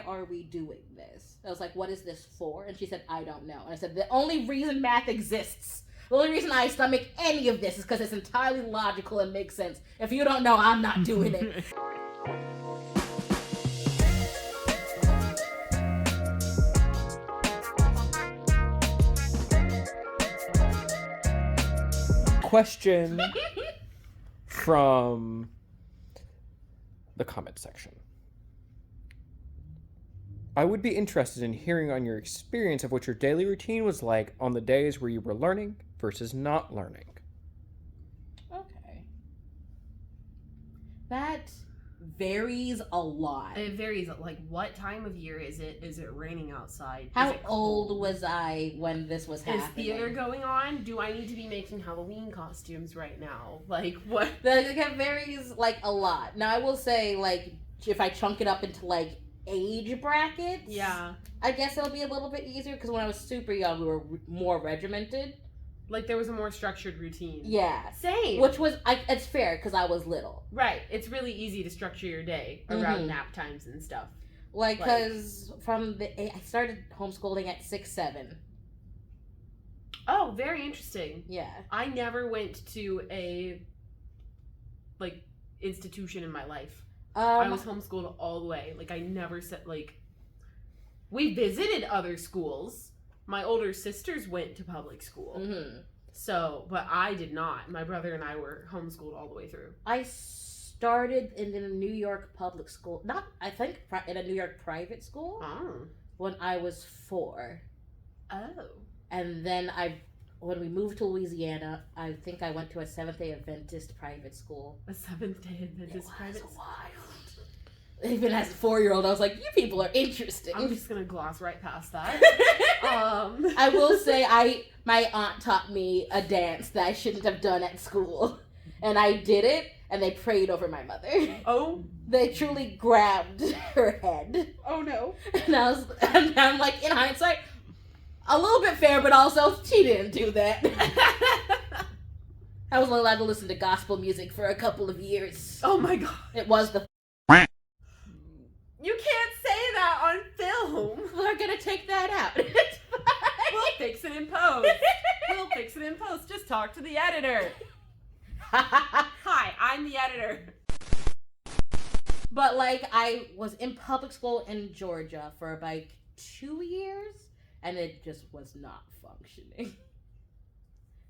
why are we doing this? I was like, what is this for? And she said, I don't know. And I said, the only reason math exists, the only reason I stomach any of this is because it's entirely logical and makes sense. If you don't know, I'm not doing it. Question from the comment section. I would be interested in hearing on your experience of what your daily routine was like on the days where you were learning versus not learning. Okay. That varies a lot. It varies. Like, what time of year is it? Is it raining outside? How old was I when this was happening? Is theater going on? Do I need to be making Halloween costumes right now? Like, what? It varies, like, a lot. Now, I will say, like, if I chunk it up into, like, age brackets, yeah, I guess it'll be a little bit easier, because when I was super young, we were more regimented. Like, there was a more structured routine. Yeah. Same. Which was, it's fair, because I was little. Right. It's really easy to structure your day around nap times and stuff. Like, because I started homeschooling at 6-7. Oh, very interesting. Yeah. I never went to a, like, institution in my life. I was homeschooled all the way. Like, I never said, like, we visited other schools. My older sisters went to public school. Mm-hmm. So, but I did not. My brother and I were homeschooled all the way through. I started in a New York public school. In a New York private school. Oh. When I was 4. Oh. And then when we moved to Louisiana, I think I went to a Seventh-day Adventist private school. A Seventh-day Adventist private school? Wild. Even as a 4-year-old, I was like, you people are interesting. I'm just going to gloss right past that. I will say my aunt taught me a dance that I shouldn't have done at school. And I did it, and they prayed over my mother. Oh. They truly grabbed her head. Oh, no. And I'm like, in hindsight, a little bit fair, but also, she didn't do that. I was only allowed to listen to gospel music for a couple of years. Oh my god. It was the... You can't say that on film. We're gonna take that out. We'll fix it in post. Just talk to the editor. Hi, I'm the editor. But, like, I was in public school in Georgia for about 2 years, and it just was not functioning.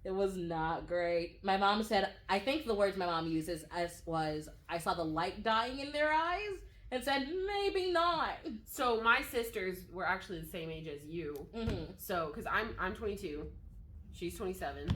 It was not great. My mom said, I think the words my mom uses was, I saw the light dying in their eyes, and said, maybe not. So my sisters were actually the same age as you. Mm-hmm. So, because I'm 22, she's 27.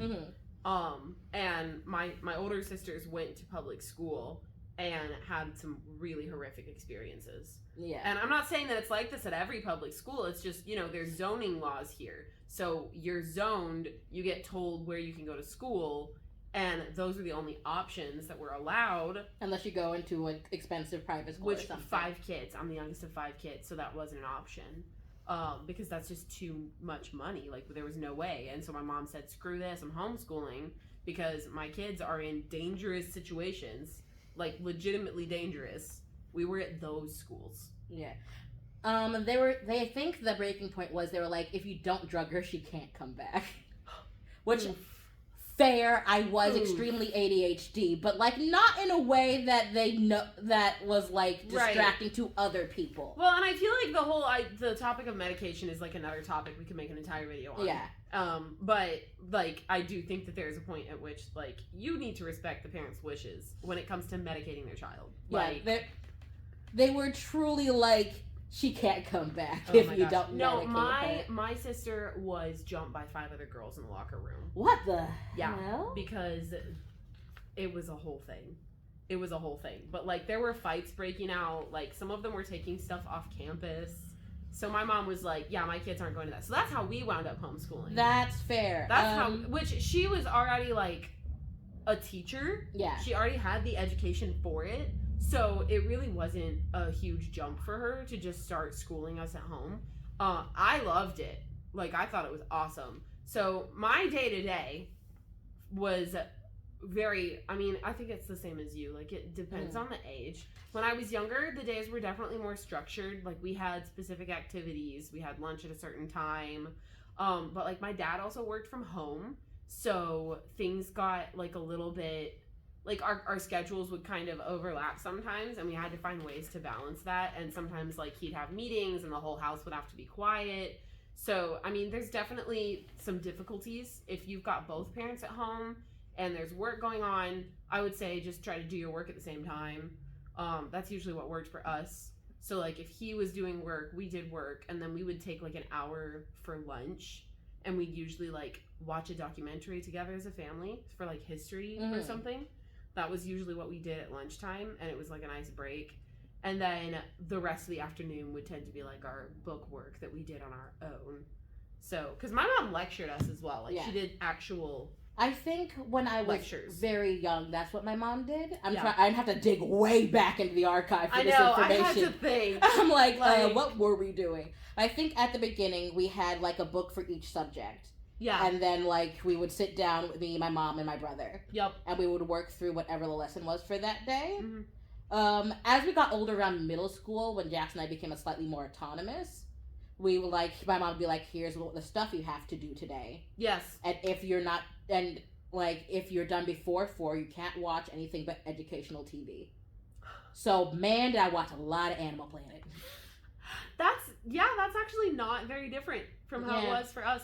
Mm-hmm. And my older sisters went to public school and had some really horrific experiences. Yeah. And I'm not saying that it's like this at every public school. It's just, there's zoning laws here. So you're zoned, you get told where you can go to school, and those are the only options that were allowed. Unless you go into an expensive private school. Which, 5 kids. I'm the youngest of 5 kids, so that wasn't an option. Because that's just too much money. Like, there was no way. And so my mom said, screw this, I'm homeschooling, because my kids are in dangerous situations. Like, legitimately dangerous. We were at those schools. Yeah. They think the breaking point was, they were like, if you don't drug her, she can't come back. Which... fair, I was extremely ADHD, but, like, not in a way that they know that was, like, distracting to other people. Well, and I feel like the topic of medication is, like, another topic we could make an entire video on. Yeah. But, like, I do think that there's a point at which, like, you need to respect the parents' wishes when it comes to medicating their child. Like, yeah, they were truly like, she can't come back if you don't medicate her. My sister was jumped by 5 other girls in the locker room. What the hell? Because it was a whole thing. But, like, there were fights breaking out. Like, some of them were taking stuff off campus. So my mom was like, yeah, my kids aren't going to that. So that's how we wound up homeschooling. That's fair. Which she was already, like, a teacher. Yeah. She already had the education for it. So it really wasn't a huge jump for her to just start schooling us at home. I loved it. Like, I thought it was awesome. So my day-to-day was I think it's the same as you. Like, it depends on the age. When I was younger, the days were definitely more structured. Like, we had specific activities. We had lunch at a certain time. But, like, my dad also worked from home. So things got, like, a little bit... Like, our schedules would kind of overlap sometimes. And we had to find ways to balance that. And sometimes, like, he'd have meetings and the whole house would have to be quiet. So, I mean, there's definitely some difficulties if you've got both parents at home and there's work going on. I would say just try to do your work at the same time. That's usually what worked for us. So, like, if he was doing work, we did work, and then we would take, like, an hour for lunch, and we'd usually, like, watch a documentary together as a family for, like, history or something. That was usually what we did at lunchtime, and it was, like, a nice break. And then the rest of the afternoon would tend to be, like, our book work that we did on our own. So, because my mom lectured us as well. Like, she did actual... I think when I was lectures. Very young, that's what my mom did. I'd have to dig way back into the archive for this information. I had to think. I'm like, what were we doing? I think at the beginning, we had, like, a book for each subject. Yeah. And then, like, we would sit down with me, my mom, and my brother. Yep. And we would work through whatever the lesson was for that day. Mm-hmm. As we got older around middle school, when Jackson and I became slightly more autonomous, we were like, my mom would be like, here's the stuff you have to do today. Yes. And if you're not, and like, if you're done before 4, you can't watch anything but educational TV. So, man, did I watch a lot of Animal Planet. That's actually not very different from how it was for us.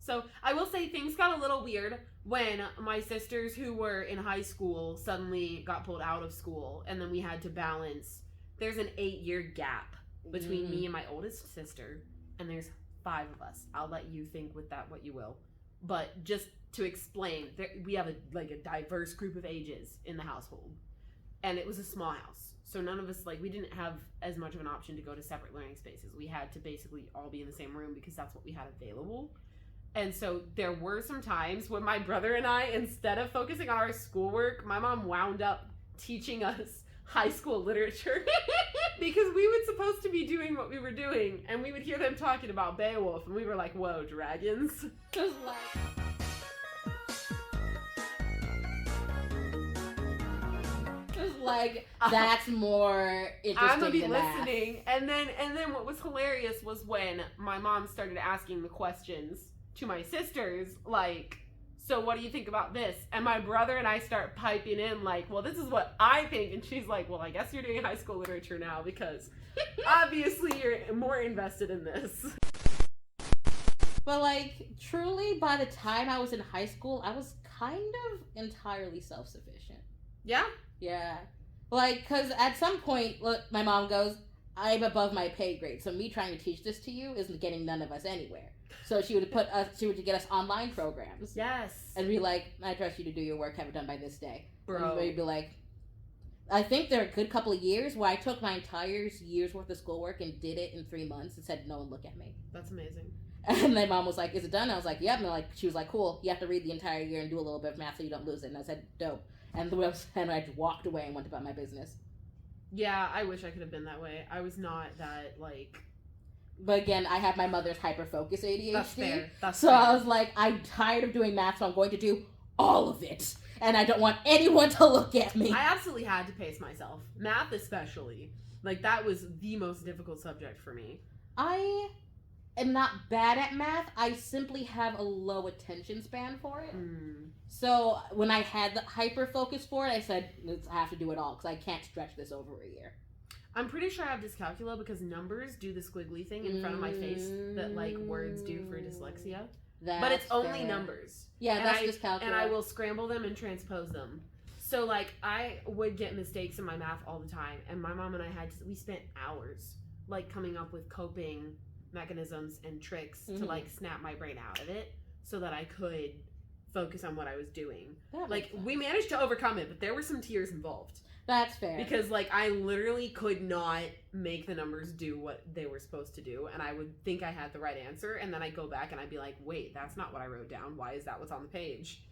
So, I will say things got a little weird when my sisters who were in high school suddenly got pulled out of school, and then we had to balance. There's an 8-year gap between me and my oldest sister, and there's 5 of us. I'll let you think with that what you will. But just to explain, we have a diverse group of ages in the household, and it was a small house. So none of us, like, we didn't have as much of an option to go to separate learning spaces. We had to basically all be in the same room because that's what we had available. And so there were some times when my brother and I, instead of focusing on our schoolwork, my mom wound up teaching us high school literature because we were supposed to be doing what we were doing, and we would hear them talking about Beowulf, and we were like, whoa, dragons. Like, that's more interesting. I'm gonna be than listening. And then what was hilarious was when my mom started asking the questions to my sisters, like, so what do you think about this? And my brother and I start piping in like, well, this is what I think. And she's like, well, I guess you're doing high school literature now because obviously you're more invested in this. But, like, truly, by the time I was in high school, I was kind of entirely self-sufficient. Yeah? Yeah. Like, because at some point, look, my mom goes, I'm above my pay grade, so me trying to teach this to you isn't getting none of us anywhere. So she would get us online programs. Yes. And be like, I trust you to do your work, have it done by this day. Bro. And we'd be like, I think there are a good couple of years where I took my entire year's worth of schoolwork and did it in 3 months and said, no one look at me. That's amazing. And my mom was like, is it done? I was like, yep. And she was like, cool. You have to read the entire year and do a little bit of math so you don't lose it. And I said, dope. And I just walked away and went about my business. Yeah, I wish I could have been that way. I was not that, like... But again, I have my mother's hyperfocus-ADHD. That's fair. So I was like, I'm tired of doing math, so I'm going to do all of it. And I don't want anyone to look at me. I absolutely had to pace myself. Math especially. Like, that was the most difficult subject for me. I am not bad at math. I simply have a low attention span for it. So when I had the hyper-focus for it, I said, I have to do it all because I can't stretch this over a year. I'm pretty sure I have dyscalculia because numbers do the squiggly thing in front of my face that, like, words do for dyslexia. But it's only numbers. Yeah, that's dyscalculia. And I will scramble them and transpose them. So, like, I would get mistakes in my math all the time. And my mom and I we spent hours, like, coming up with coping mechanisms and tricks to, like, snap my brain out of it so that I could focus on what I was doing. Like, we managed to overcome it, but there were some tears involved. That's fair. Because, like, I literally could not make the numbers do what they were supposed to do, and I would think I had the right answer, and then I'd go back and I'd be like, wait, that's not what I wrote down. Why is that what's on the page?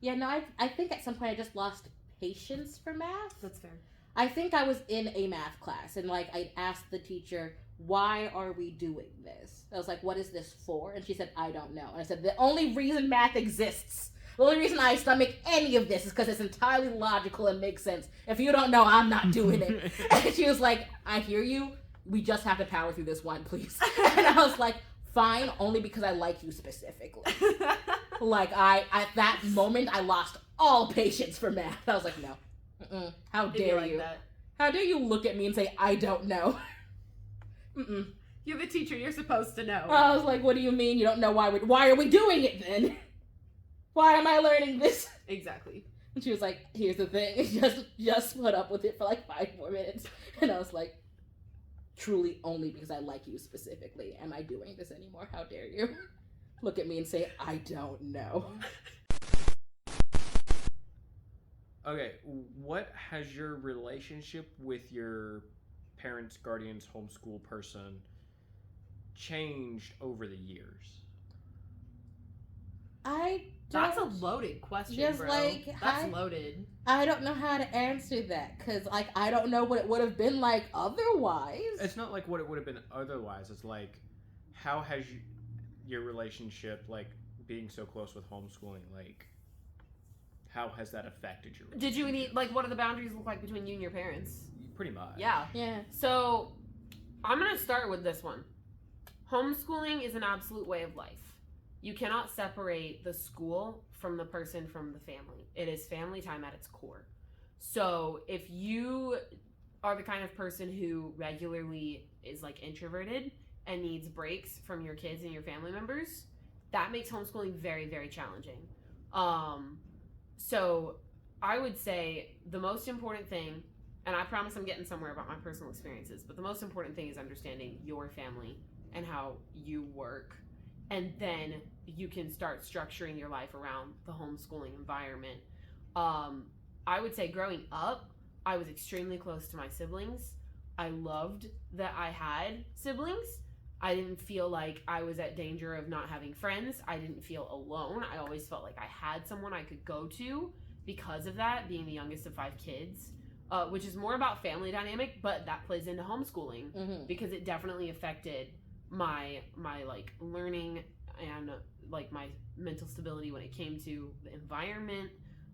Yeah, no, I think at some point I just lost patience for math. That's fair. I think I was in a math class, and, like, I asked the teacher, why are we doing this? I was like, what is this for? And she said, I don't know. And I said, the only reason math exists The only reason I stomach any of this is because it's entirely logical and makes sense. If you don't know, I'm not doing it. And she was like, I hear you. We just have to power through this one, please. And I was like, fine, only because I like you specifically. Like, at that moment, I lost all patience for math. I was like, no. Mm-mm. How dare you? That? How dare you look at me and say, I don't know? Mm-mm. You're the teacher. You're supposed to know. I was like, what do you mean you don't know why are we doing it then? Why am I learning this? Exactly. And she was like, here's the thing. Just put up with it for like 5 more minutes. And I was like, truly only because I like you specifically. Am I doing this anymore? How dare you? Look at me and say, I don't know. Okay, what has your relationship with your parents, guardians, homeschool person changed over the years? That's a loaded question, just bro. like That's loaded. I don't know how to answer that because like I don't know what it would have been like otherwise. It's not like what it would have been otherwise. It's like, how has your relationship, like being so close with homeschooling, like how has that affected your relationship? Did you need, like, what do the boundaries look like between you and your parents? Pretty much. Yeah. Yeah. So, I'm going to start with this one. Homeschooling is an absolute way of life. You cannot separate the school from the person from the family. It is family time at its core. So, if you are the kind of person who regularly is, like, introverted and needs breaks from your kids and your family members, that makes homeschooling very, very challenging. So I would say the most important thing, and I promise I'm getting somewhere about my personal experiences, but the most important thing is understanding your family and how you work. And then you can start structuring your life around the homeschooling environment. I would say growing up, I was extremely close to my siblings. I loved that I had siblings. I didn't feel like I was at danger of not having friends. I didn't feel alone. I always felt like I had someone I could go to because of that, being the youngest of 5 kids, which is more about family dynamic, but that plays into homeschooling because it definitely affected my like learning and like my mental stability when it came to the environment.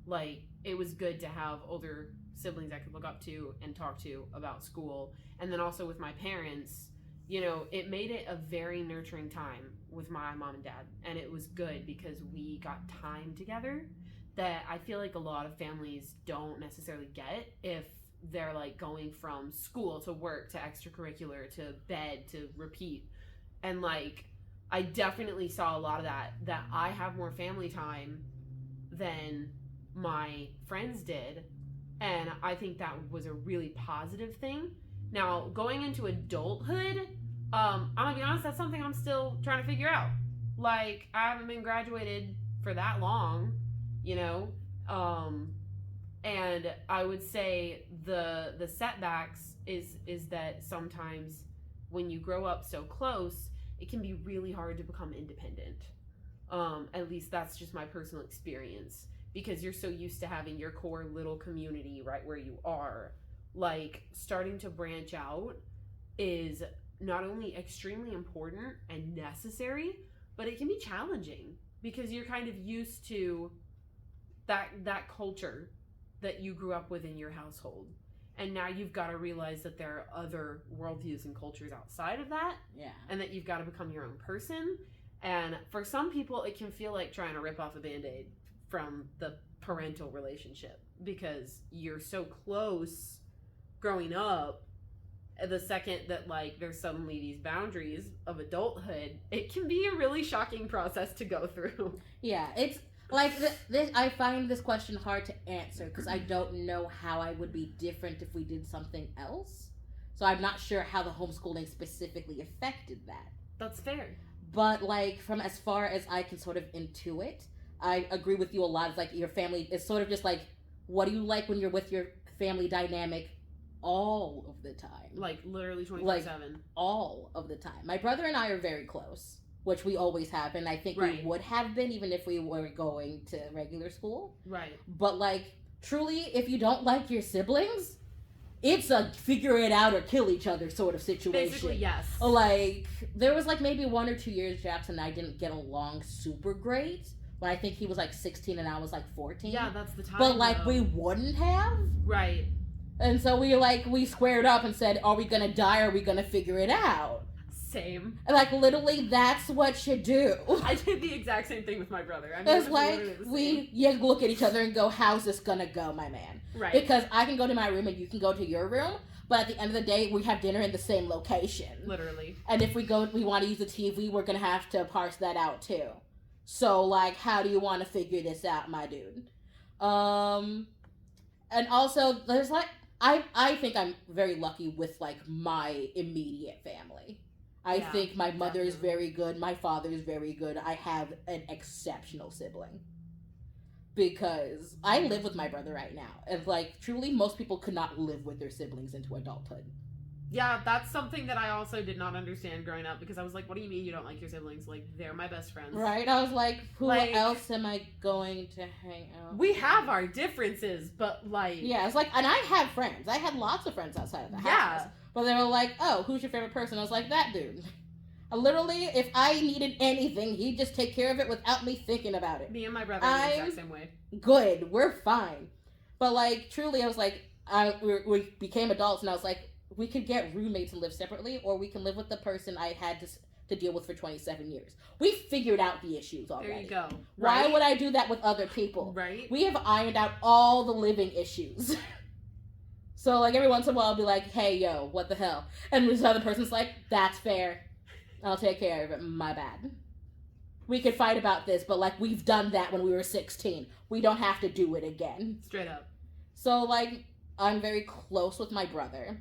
Like, it was good to have older siblings I could look up to and talk to about school. And then also with my parents, you know, it made it a very nurturing time with my mom and dad. And it was good because we got time together that I feel like a lot of families don't necessarily get if they're like going from school to work to extracurricular to bed to repeat. And like, I definitely saw a lot of that I have more family time than my friends did. And I think that was a really positive thing. Now, going into adulthood, I'm gonna be honest, that's something I'm still trying to figure out. Like, I haven't been graduated for that long, you know? And I would say the setbacks is that sometimes when you grow up so close, it can be really hard to become independent. At least that's just my personal experience, because you're so used to having your core little community right where you are. Like, starting to branch out is not only extremely important and necessary, but it can be challenging because you're kind of used to that culture that you grew up with in your household. And now you've got to realize that there are other worldviews and cultures outside of that. Yeah. And that you've got to become your own person. And for some people, it can feel like trying to rip off a Band-Aid from the parental relationship because you're so close growing up. The second that like there's suddenly these boundaries of adulthood, it can be a really shocking process to go through. Yeah, it's like this. I find this question hard to answer because I don't know how I would be different if we did something else. So I'm not sure how the homeschooling specifically affected that. That's fair. But like from as far as I can sort of intuit, I agree with you a lot. It's like your family is sort of just like, what do you like when you're with your family dynamic all of the time? Like literally 24/7. Like, all of the time. My brother and I are very close, which we always have, and I think we would have been even if we were going to regular school. Right. But like, truly, if you don't like your siblings, it's a figure it out or kill each other sort of situation. Basically, yes. Like, there was like maybe 1 or 2 years Jackson and I didn't get along super great, when I think he was like 16 and I was like 14. Yeah, that's the time. But like though. we wouldn't have. Right. And so we squared up and said, are we gonna die or are we gonna figure it out? Same. And like literally that's what you do. I did the exact same thing with my brother. I mean, It's it was like literally the same. you look at each other and go, how's this gonna go, my man? Right. Because I can go to my room and you can go to your room, but at the end of the day we have dinner in the same location. Literally. And if we want to use the TV, we're gonna have to parse that out too. So like, how do you want to figure this out, my dude? And also there's like I think I'm very lucky with like my immediate family. I Yeah, think my mother is definitely. very good. My father is very good. I have an exceptional sibling. Because I live with my brother right now. And like, truly, most people could not live with their siblings into adulthood. Yeah, that's something that I also did not understand growing up because I was like, what do you mean you don't like your siblings? Like, they're my best friends. Right? I was like, who Like- else am I going to hang out We with? have our differences, but like... Yeah, it's like, and I have friends. I had lots of friends outside of the Yeah. house. But they were like, oh, who's your favorite person? I was like, that dude. Literally, if I needed anything, he'd just take care of it without me thinking about it. Me and my brother are the exact same way. Good, we're fine. But like, truly, I was like, we became adults, and I was like, we could get roommates and live separately, or we can live with the person I had to deal with for 27 years. We figured out the issues already. There you go. Why Right? would I do that with other people? Right? We have ironed out all the living issues. So like every once in a while I'll be like, hey yo, what the hell? And this other person's like, that's fair. I'll take care of it. My bad. We could fight about this, but like we've done that when we were 16. We don't have to do it again. Straight up. So like I'm very close with my brother.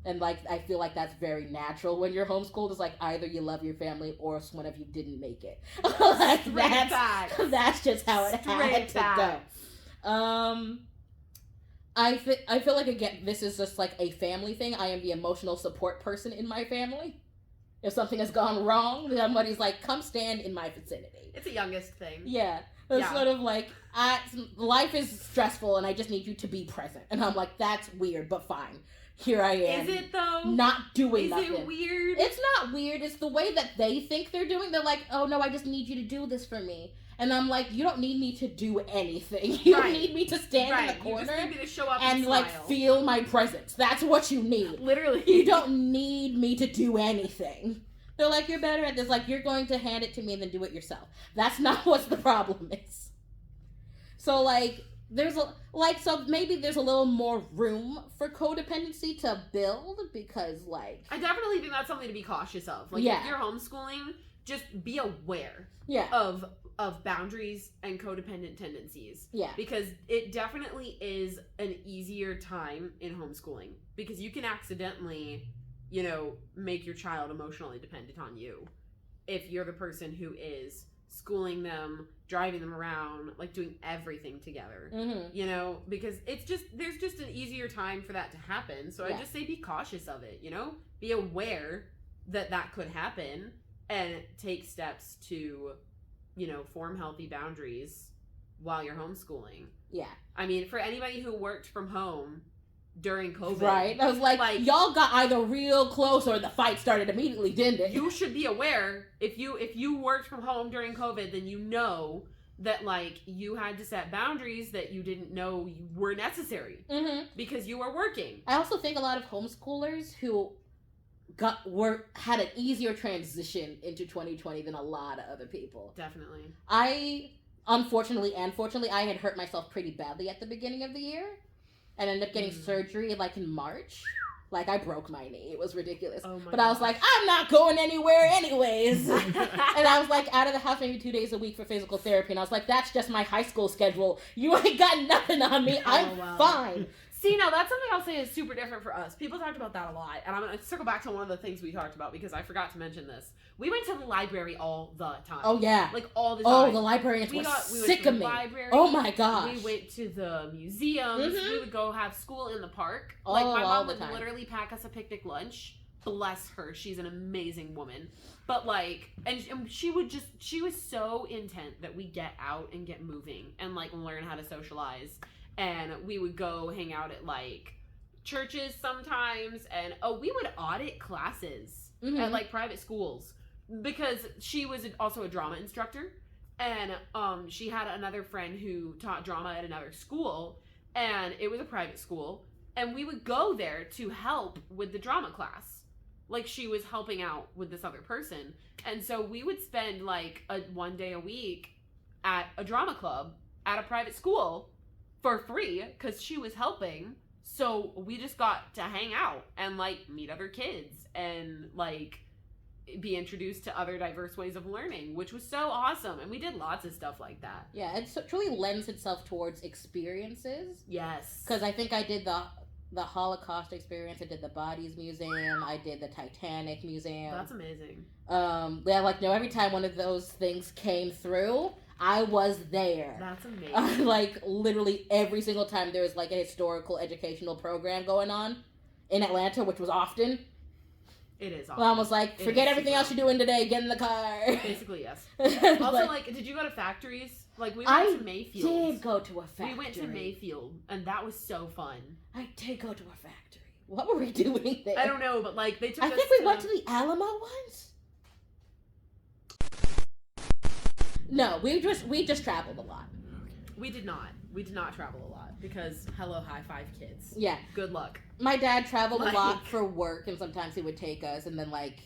And like I feel like that's very natural when you're homeschooled. It's like either you love your family or one of you didn't make it. Like, Straight facts. that's just how it had Straight to facts. go. I feel like, again, this is just like a family thing. I am the emotional support person in my family. If something has gone wrong, somebody's like, come stand in my vicinity. It's a youngest thing. Yeah. It's Yeah. sort of like, life is stressful and I just need you to be present. And I'm like, that's weird, but fine. Here I am. Is it though? Not doing Is nothing. it weird? It's not weird. It's the way that they think they're doing. They're like, oh no, I just need you to do this for me. And I'm like, you don't need me to do anything. You Right. need me to stand in the You just corner need me to show up and like smile. feel my presence. That's what you need. Literally. You don't need me to do anything. They're like, you're better at this. Like, you're going to hand it to me and then do it yourself. That's not what the problem is. So like, so maybe there's a little more room for codependency to build because like, I definitely think that's something to be cautious of. Like, Yeah. if you're homeschooling, just be aware yeah, of boundaries and codependent tendencies. yeah, Because it definitely is an easier time in homeschooling. Because you can accidentally, make your child emotionally dependent on you. If you're the person who is schooling them, driving them around, like doing everything together. mm-hmm. Because there's just an easier time for that to happen. So Yeah. I just say be cautious of it, Be aware that could happen and take steps to, form healthy boundaries while you're homeschooling. Yeah. I mean, for anybody who worked from home during COVID, Right. I was like, y'all got either real close or the fight started immediately, didn't it? you should be aware if you worked from home during COVID, then you know that like you had to set boundaries that you didn't know were necessary Mm-hmm. because you were working. I also think a lot of homeschoolers who had an easier transition into 2020 than a lot of other people. Definitely. I, unfortunately and fortunately, I had hurt myself pretty badly at the beginning of the year and ended up getting surgery like in March. Like, I broke my knee. It was ridiculous. Oh my But I was like, I'm not going anywhere anyways. And I was like out of the house maybe 2 days a week for physical therapy. And I was like, that's just my high school schedule. You ain't got nothing on me. I'm wow. fine. See, now that's something I'll say is super different for us. People talked about that a lot, and I'm going to circle back to one of the things we talked about because I forgot to mention this. We went to the library all the time. Oh, yeah. Like, all the Oh, time. the librarians we were went sick to of the me. library. Oh, my gosh. We went to the museums. Mhm. We would go have school in the park. Oh, Like, my all mom the would time. literally pack us a picnic lunch. Bless her. She's an amazing woman. But, like, and she was so intent that we get out and get moving and, like, learn how to socialize. And we would go hang out at, like, churches sometimes, and we would audit classes Mhm. at like private schools because she was also a drama instructor, And she had another friend who taught drama at another school, and it was a private school, and we would go there to help with the drama class. Like, she was helping out with this other person. And so we would spend like one day a week at a drama club at a private school for free because she was helping. So we just got to hang out and like meet other kids and like be introduced to other diverse ways of learning, which was so awesome. And we did lots of stuff like that. Yeah, it truly lends itself towards experiences. Yes. Because I think I did the Holocaust experience, I did the Bodies Museum, I did the Titanic Museum. That's amazing. Yeah, like, no, every time one of those things came through, I was there. That's amazing. Like, literally every single time there was, like, a historical educational program going on in Atlanta, which was often. It is awesome. Mom was like, forget everything else you're doing today, get in the car. Basically, yes. Also, like, did you go to factories? Like, we went to Mayfield. I did go to a factory. We went to Mayfield, and that was so fun. I did go to a factory. What were we doing there? I don't know, but, like, they took us I think we went to the Alamo once. No, we just traveled a lot. We did not. We did not travel a lot because hello, high five, kids. Yeah. Good luck. My dad traveled a lot for work, and sometimes he would take us, and then like,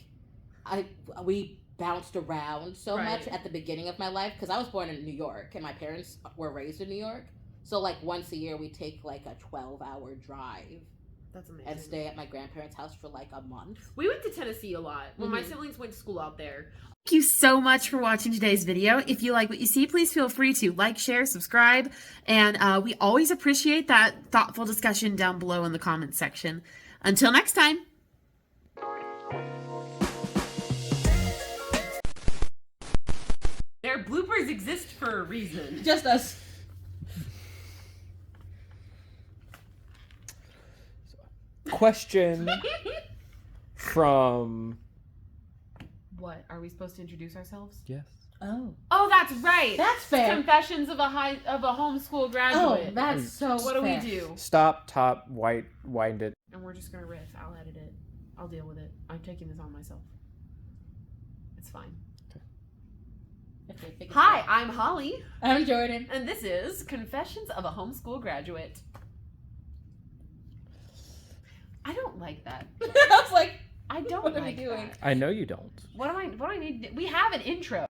we bounced around so much at the beginning of my life because I was born in New York and my parents were raised in New York. So like once a year we take like a 12-hour drive. That's amazing. And stay at my grandparents' house for like a month. We went to Tennessee a lot when my siblings went to school out there. Thank you so much for watching today's video. If you like what you see, please feel free to like, share, subscribe, and we always appreciate that thoughtful discussion down below in the comments section. Until next time. Their bloopers exist for a reason. Just us. Question from... What? Are we supposed to introduce ourselves? Yes. Oh. Oh, that's right. That's fair. Confessions of a homeschool graduate. Oh, that's so What do we do? Stop, top, wind it. And we're just gonna riff. I'll edit it. I'll deal with it. I'm taking this on myself. It's fine. Okay, Hi, I'm Holly. I'm Jordan. And this is Confessions of a Homeschool Graduate. I don't like that. I was like, I don't what are like we doing? that. I know you don't. What do I need? We have an intro.